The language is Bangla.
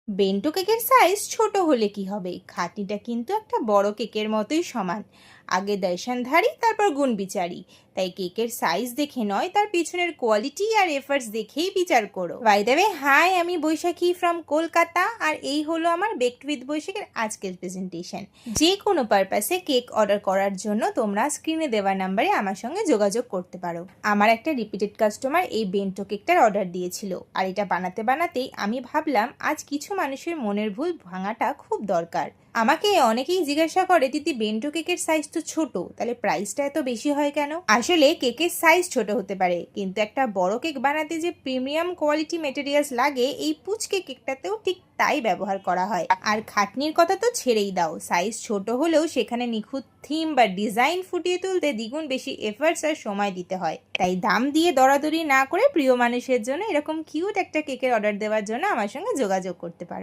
বেন্টো কেকের সাইজ ছোট হলে কি হবে, খাটনিটা কিন্তু একটা বড় কেকের মতোই সমান। আগে দর্শনধারী তারপর গুণ বিচারি। তাই কেকের সাইজ দেখে নয়, তার পিছনের কোয়ালিটি আর এফার্টস দেখেই বিচার করো। বাই দ্য ওয়ে, হাই, আমি বৈশাখী ফ্রম কলকাতা, আর এই হলো আমার বেকড উইথ বৈশাখীর আজকের প্রেজেন্টেশন। যে কোনো পারপাসে কেক অর্ডার করার জন্য তোমরা স্ক্রিনে দেওয়া নাম্বারে আমার সঙ্গে যোগাযোগ করতে পারো। আমার একটা রিপিটেড কাস্টমার এই বেন্টো কেকটার অর্ডার দিয়েছিল, আর এটা বানাতে বানাতেই আমি ভাবলাম আজ কিছু মানুষের মনের ভুল ভাঙাটা খুব দরকার। আমাকে অনেকেই জিজ্ঞাসা করে, দিদি বেন্টো কেকের সাইজ তো ছোট, তাহলে প্রাইসটা এত বেশি হয় কেন? আসলে কেকের সাইজ ছোট হতে পারে, কিন্তু একটা বড় কেক বানাতে যে প্রিমিয়াম কোয়ালিটি মেটেরিয়ালস লাগে, এই পুচকে কেকটাতেও ঠিক তাই ব্যবহার করা হয়। আর খাটনির কথা তো ছেড়েই দাও, সাইজ ছোট হলেও সেখানে নিখুঁত থিম বা ডিজাইন ফুটিয়ে তুলতে দ্বিগুণ বেশি এফার্টস আর সময় দিতে হয়। তাই দাম দিয়ে দরাদরি না করে প্রিয় মানুষের জন্য এরকম কিউট একটা কেকের অর্ডার দেওয়ার জন্য আমার সঙ্গে যোগাযোগ করতে পারো।